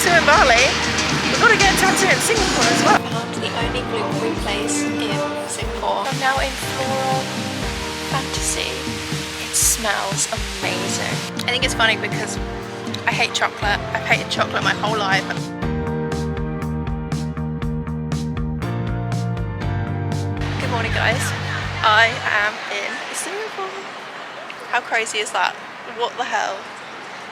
tattoo in Bali, we've got to get a tattoo in Singapore as well. I found the only gluten-free place in Singapore. I'm now in Floral Fantasy. It smells amazing. I think it's funny because I hate chocolate. I've hated chocolate my whole life. Good morning, guys. I am in Singapore. How crazy is that? What the hell?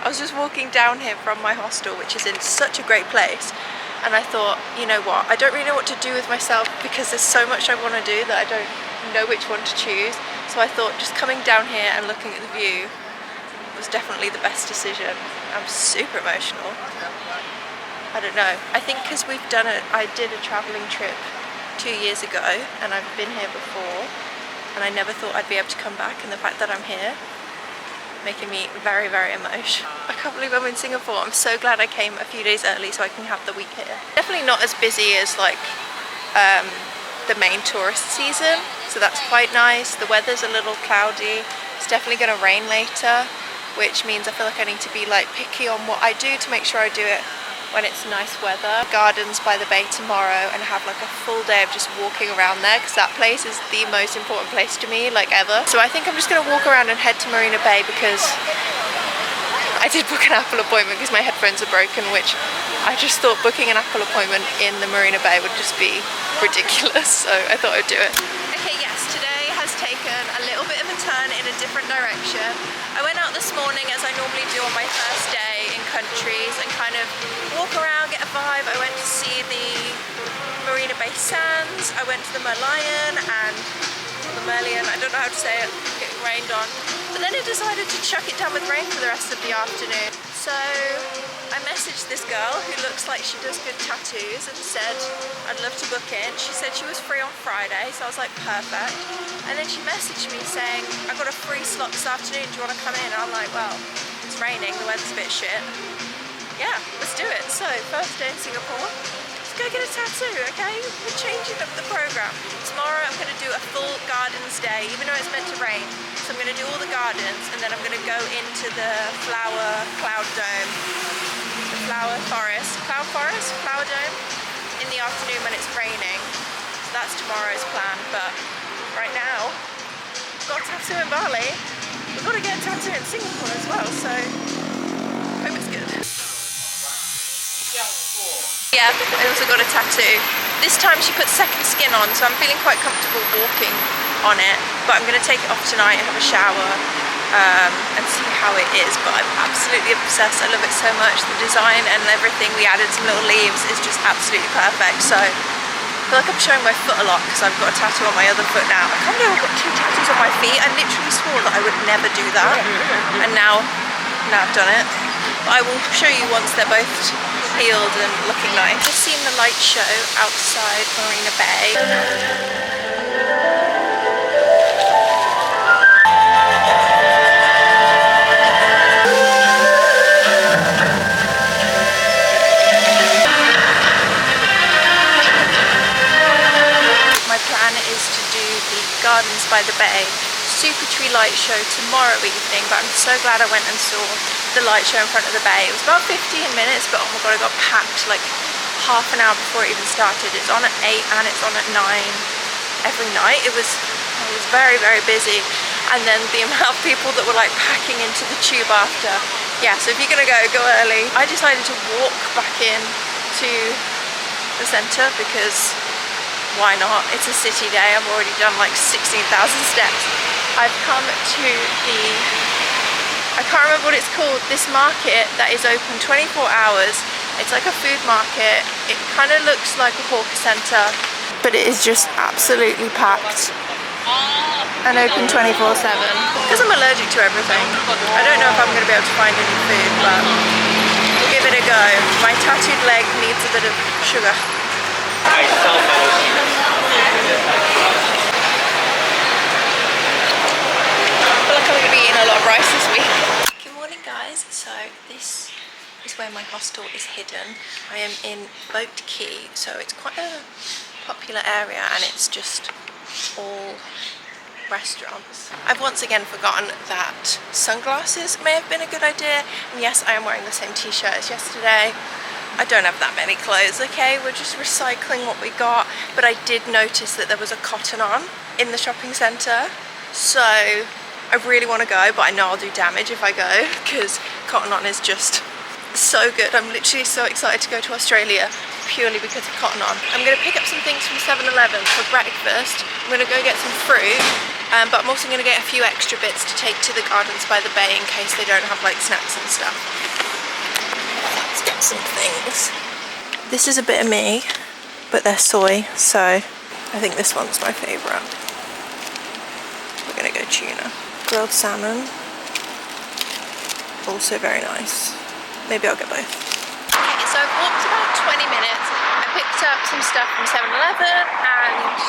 I was just walking down here from my hostel, which is in such a great place, and I thought, you know what, I don't really know what to do with myself because there's so much I want to do that I don't know which one to choose. So I thought just coming down here and looking at the view was definitely the best decision. I'm super emotional. I don't know. I think because I did a travelling trip 2 years ago and I've been here before and I never thought I'd be able to come back, and the fact that I'm here making me very, very emotional. I can't believe I'm in Singapore. I'm so glad I came a few days early so I can have the week here. Definitely not as busy as like the main tourist season, so that's quite nice. The weather's a little cloudy. It's definitely going to rain later, which means I feel like I need to be like picky on what I do to make sure I do it when it's nice weather. Gardens by the Bay tomorrow and have like a full day of just walking around there because that place is the most important place to me like ever. So I think I'm just gonna walk around and head to Marina Bay because I did book an Apple appointment because my headphones are broken, which I just thought booking an Apple appointment in the Marina Bay would just be ridiculous, so I thought I'd do it. Okay, yes, today has taken a little bit of a turn in a different direction. I went out this morning as I normally do on my first day in countries and kind of walk around, get a vibe. I went to see the Marina Bay Sands, I went to the Merlion and the Merlion, I don't know how to say it, getting rained on. But then it decided to chuck it down with rain for the rest of the afternoon. So I messaged this girl who looks like she does good tattoos and said I'd love to book in. She said she was free on Friday, so I was like, perfect. And then she messaged me saying, I got a free slot this afternoon, do you want to come in? And I'm like, well, it's raining, the weather's a bit shit. Yeah, let's do it. So, first day in Singapore, let's go get a tattoo, okay? We're changing up the program. Tomorrow I'm going to do a full gardens day, even though it's meant to rain. So I'm going to do all the gardens, and then I'm going to go into the cloud dome, the flower dome, in the afternoon when it's raining. So that's tomorrow's plan, but right now, we've got a tattoo in Bali. We've got to get a tattoo in Singapore as well, so hope it's good. Yeah, I also got a tattoo. This time she put second skin on, so I'm feeling quite comfortable walking on it, but I'm going to take it off tonight and have a shower and see how it is. But I'm absolutely obsessed. I love it so much. The design and everything, we added some little leaves, is just absolutely perfect. So I feel like I'm showing my foot a lot because I've got a tattoo on my other foot now. I can't believe I've got 2 tattoos on my feet. I literally swore that I would never do that, and now I've done it. But I will show you once they're both healed and looking nice. I've just seen the light show outside Marina Bay. Gardens by the Bay super tree light show tomorrow evening, but I'm so glad I went and saw the light show in front of the bay. It was about 15 minutes, but oh my god, it got packed like half an hour before it even started. It's on at 8 and it's on at 9 every night. It was very, very busy, and then the amount of people that were like packing into the tube after. Yeah, so if you're gonna go early. I decided to walk back in to the centre because why not? It's a city day. I've already done like 16,000 steps. I've come to I can't remember what it's called, this market that is open 24 hours. It's like a food market. It kind of looks like a hawker centre, but it is just absolutely packed and open 24/7. Because I'm allergic to everything, I don't know if I'm going to be able to find any food, but we'll give it a go. My tattooed leg needs a bit of sugar. I feel like I'm going to be eating a lot of rice this week. Good morning, guys. So this is where my hostel is hidden. I am in Boat Quay, so it's quite a popular area and it's just all restaurants. I've once again forgotten that sunglasses may have been a good idea, and yes, I am wearing the same t-shirt as yesterday. I don't have that many clothes, okay? We're just recycling what we got. But I did notice that there was a Cotton On in the shopping centre. So I really want to go, but I know I'll do damage if I go because Cotton On is just so good. I'm literally so excited to go to Australia purely because of Cotton On. I'm going to pick up some things from 7-Eleven for breakfast. I'm going to go get some fruit, but I'm also going to get a few extra bits to take to the Gardens by the Bay in case they don't have like snacks and stuff. Let's get some things. This is a bit of me, but they're soy, so I think this one's my favourite. We're going to go tuna. Grilled salmon, also very nice. Maybe I'll get both. Okay, so I've walked about 20 minutes. I picked up some stuff from 7-Eleven and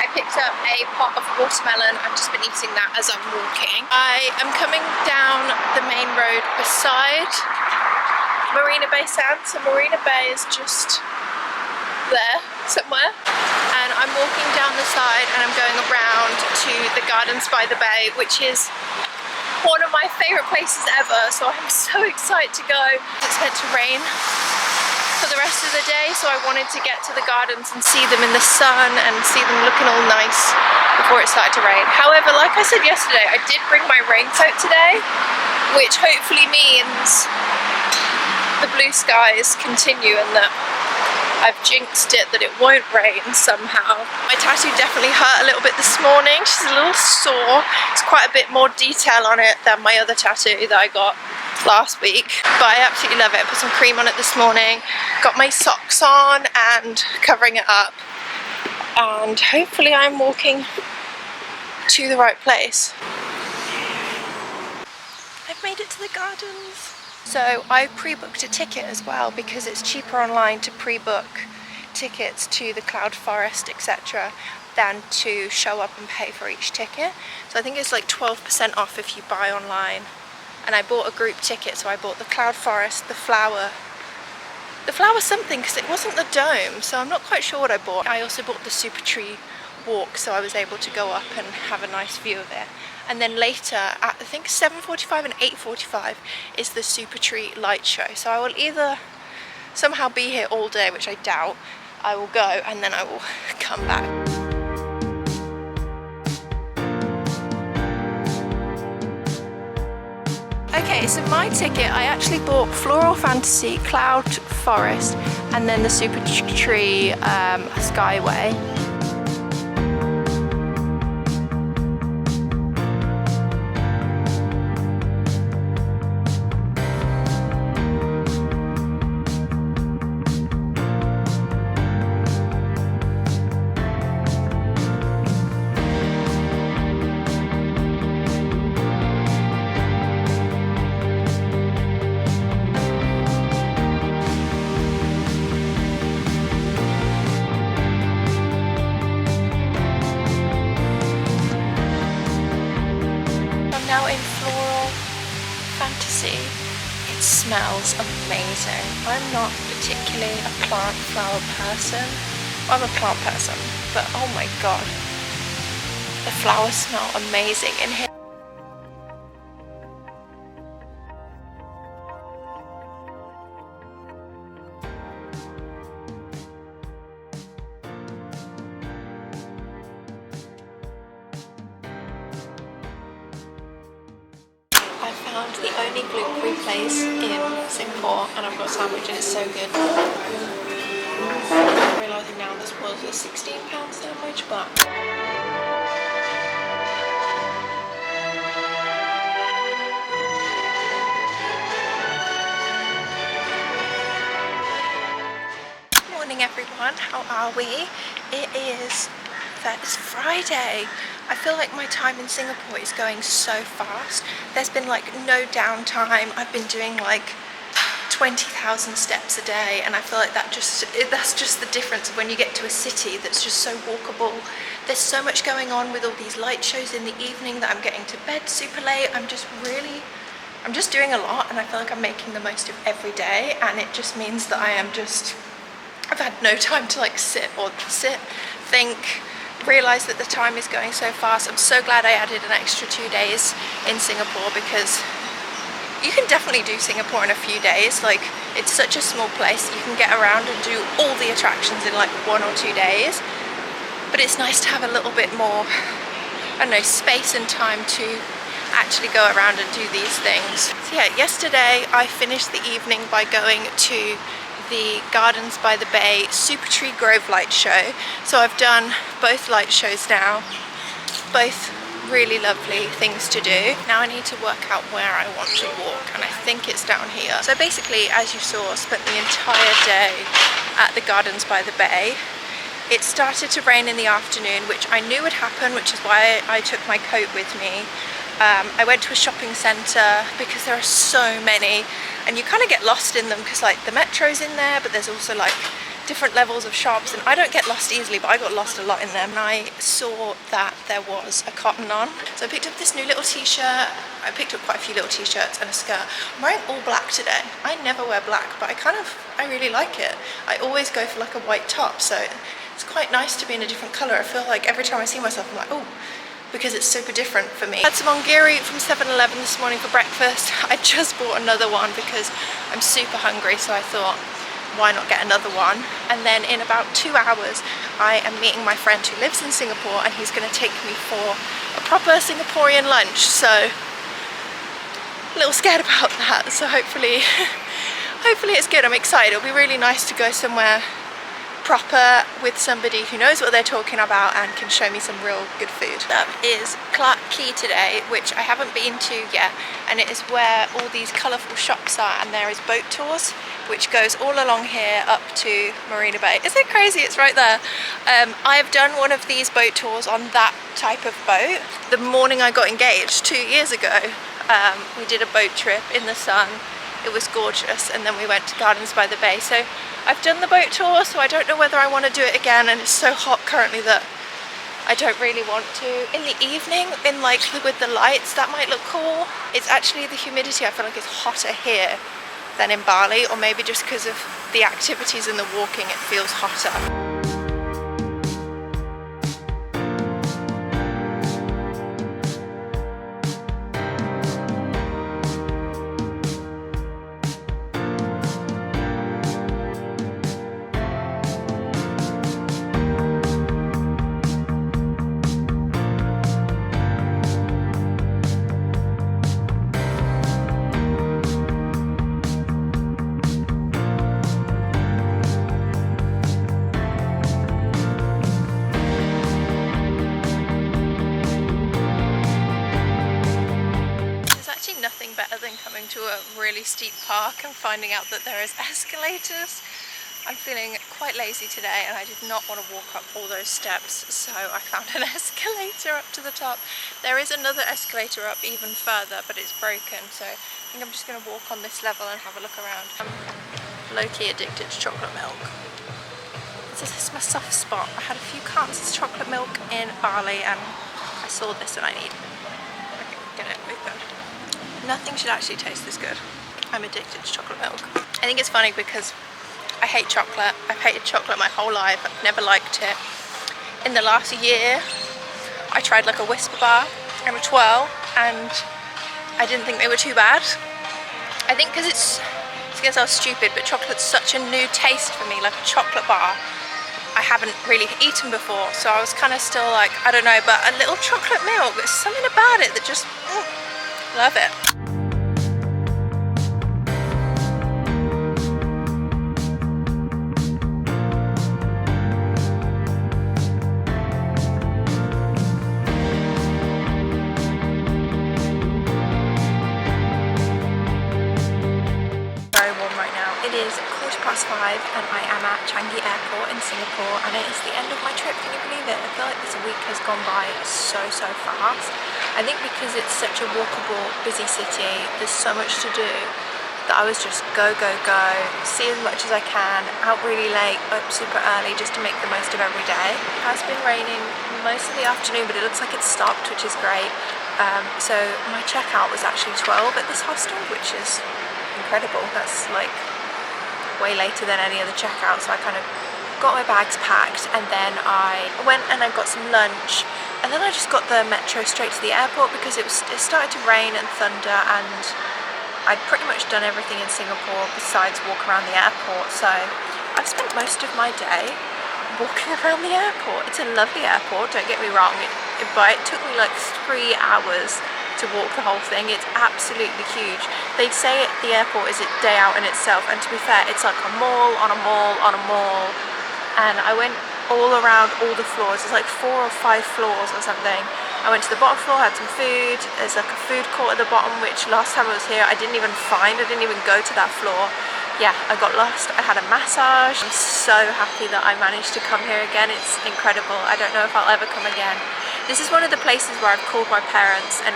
I picked up a pot of watermelon. I've just been eating that as I'm walking. I am coming down the main road beside Marina Bay Sands. So Marina Bay is just there somewhere. And I'm walking down the side and I'm going around to the Gardens by the Bay, which is one of my favourite places ever, so I'm so excited to go. It's meant to rain for the rest of the day, so I wanted to get to the gardens and see them in the sun and see them looking all nice before it started to rain. However, like I said yesterday, I did bring my raincoat today, which hopefully means the blue skies continue and that I've jinxed it that it won't rain somehow. My tattoo definitely hurt a little bit this morning. She's a little sore. It's quite a bit more detail on it than my other tattoo that I got last week. But I absolutely love it. I put some cream on it this morning. Got my socks on and covering it up. And hopefully I'm walking to the right place. I've made it to the gardens. So I pre-booked a ticket as well because it's cheaper online to pre-book tickets to the cloud forest, etc. than to show up and pay for each ticket. So I think it's like 12% off if you buy online. And I bought a group ticket, so I bought the cloud forest, the flower something, because it wasn't the dome, so I'm not quite sure what I bought. I also bought the super tree walk, so I was able to go up and have a nice view of it. And then later at I think 7:45 and 8:45 is the super tree light show. So I will either somehow be here all day, which I doubt. I will go and then I will come back. Okay, so my ticket, I actually bought Floral Fantasy, Cloud Forest, and then the Super Tree Skyway. Now in Floral Fantasy. It smells amazing. I'm not particularly a plant flower person. I'm a plant person, but oh my god, the flowers smell amazing in here. I found the only gluten-free place in Singapore and I've got a sandwich and it's so good. I'm realising now this was a £16 sandwich, but... Good morning everyone, how are we? It's Friday. I feel like my time in Singapore is going so fast. There's been like no downtime. I've been doing like 20,000 steps a day, and I feel like that's just the difference of when you get to a city that's just so walkable. There's so much going on with all these light shows in the evening that I'm getting to bed super late. I'm just doing a lot, and I feel like I'm making the most of every day, and it just means that I've had no time to like sit, think, realise that the time is going so fast. I'm so glad I added an extra 2 days in Singapore because You can definitely do Singapore in a few days. Like, it's such a small place, you can get around and do all the attractions in like 1 or 2 days. But it's nice to have a little bit more, I don't know, space and time to actually go around and do these things. So yeah, yesterday I finished the evening by going to the Gardens by the Bay Super Tree Grove light show. So I've done both light shows now, both really lovely things to do. Now I need to work out where I want to walk, and I think it's down here. So basically, as you saw, I spent the entire day at the Gardens by the Bay. It started to rain in the afternoon, which I knew would happen, which is why I took my coat with me. I went to a shopping centre because there are so many, and you kind of get lost in them because like the metro's in there, but there's also like different levels of shops, and I don't get lost easily, but I got lost a lot in them. And I saw that there was a Cotton On, so I picked up this new little t-shirt. I picked up quite a few little t-shirts and a skirt. I'm wearing all black today. I never wear black, but I really like it. I always go for like a white top, so it's quite nice to be in a different colour. I feel like every time I see myself I'm like, oh, because it's super different for me. I had some ongiri from 7-Eleven this morning for breakfast. I just bought another one because I'm super hungry, so I thought, why not get another one? And then in about 2 hours I am meeting my friend who lives in Singapore, and he's going to take me for a proper Singaporean lunch, so a little scared about that. So hopefully it's good. I'm excited. It'll be really nice to go somewhere proper with somebody who knows what they're talking about and can show me some real good food. That is Clark Quay today, which I haven't been to yet, and it is where all these colourful shops are, and there is boat tours which goes all along here up to Marina Bay. Isn't it crazy? It's right there. I have done one of these boat tours on that type of boat. The morning I got engaged 2 years ago, we did a boat trip in the sun. It was gorgeous, and then we went to Gardens by the Bay. So I've done the boat tour, so I don't know whether I want to do it again, and it's so hot currently that I don't really want to. In the evening, with the lights, that might look cool. It's actually the humidity. I feel like it's hotter here than in Bali, or maybe just because of the activities and the walking, it feels hotter. Nothing better than coming to a really steep park and finding out that there is escalators. I'm feeling quite lazy today, and I did not want to walk up all those steps, so I found an escalator up to the top. There is another escalator up even further, but it's broken, so I think I'm just going to walk on this level and have a look around. I'm low-key addicted to chocolate milk. This is my soft spot. I had a few cartons of chocolate milk in Bali, and I saw this and I need it. Okay, get it, open. Nothing should actually taste this good. I'm addicted to chocolate milk. I think it's funny because I hate chocolate. I've hated chocolate my whole life. I've never liked it. In the last year, I tried like a Whisper bar and a twirl, and I didn't think they were too bad. I think because it's going to sound stupid, but chocolate's such a new taste for me, like a chocolate bar I haven't really eaten before, so I was kind of still like, I don't know, but a little chocolate milk, there's something about it that just, love it. Very warm right now. It is 5:15 and I am at Changi Airport in Singapore, and it is the end of my trip. Can you believe it? I feel like this week has gone by so fast. I think because it's such a walkable, busy city, there's so much to do that I was just go, see as much as I can, out really late, up super early, just to make the most of every day. It has been raining most of the afternoon, but it looks like it's stopped, which is great. So my checkout was actually 12 at this hostel, which is incredible. That's like way later than any other checkout, so I kind of got my bags packed, and then I went and I got some lunch, and then I just got the metro straight to the airport because it started to rain and thunder, and I'd pretty much done everything in Singapore besides walk around the airport, so I've spent most of my day walking around the airport. It's a lovely airport, don't get me wrong, but it took me like 3 hours to walk the whole thing. It's absolutely huge. They'd say the airport is a day out in itself, and to be fair, it's like a mall on a mall on a mall, and I went all around all the floors. There's like 4 or 5 floors or something. I went to the bottom floor, had some food. There's like a food court at the bottom, which last time I was here I didn't even go to that floor. Yeah, I got lost. I had a massage. I'm so happy that I managed to come here again. It's incredible. I don't know if I'll ever come again. This is one of the places where I've called my parents and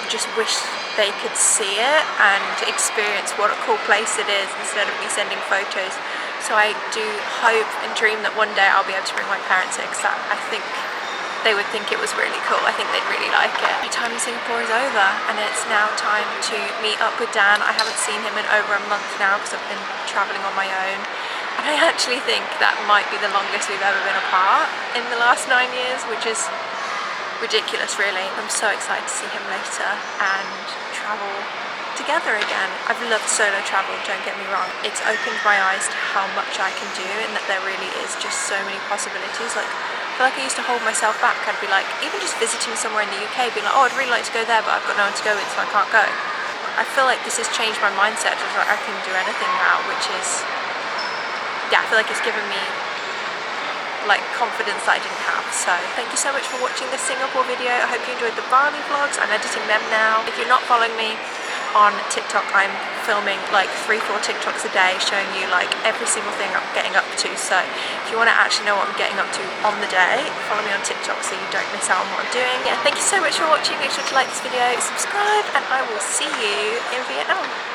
just wish they could see it and experience what a cool place it is instead of me sending photos. So I do hope and dream that one day I'll be able to bring my parents here, because I think they would think it was really cool. I think they'd really like it. My time in Singapore is over and it's now time to meet up with Dan. I haven't seen him in over a month now because I've been travelling on my own. And I actually think that might be the longest we've ever been apart in the last 9 years, which is ridiculous really. I'm so excited to see him later and travel together again. I've loved solo travel, don't get me wrong. It's opened my eyes to how much I can do and that there really is just so many possibilities. Like, I feel like I used to hold myself back. I'd be like, even just visiting somewhere in the UK, being like, oh, I'd really like to go there, but I've got no one to go with, so I can't go. I feel like this has changed my mindset. It's like I can do anything now, which is, yeah, I feel like it's given me like confidence that I didn't have. So thank you so much for watching this Singapore video. I hope you enjoyed the Bali vlogs. I'm editing them now. If you're not following me on TikTok, I'm filming like 3-4 TikToks a day showing you like every single thing I'm getting up to. So if you want to actually know what I'm getting up to on the day, follow me on TikTok so you don't miss out on what I'm doing. Yeah, thank you so much for watching. Make sure to like this video, subscribe, and I will see you in Vietnam.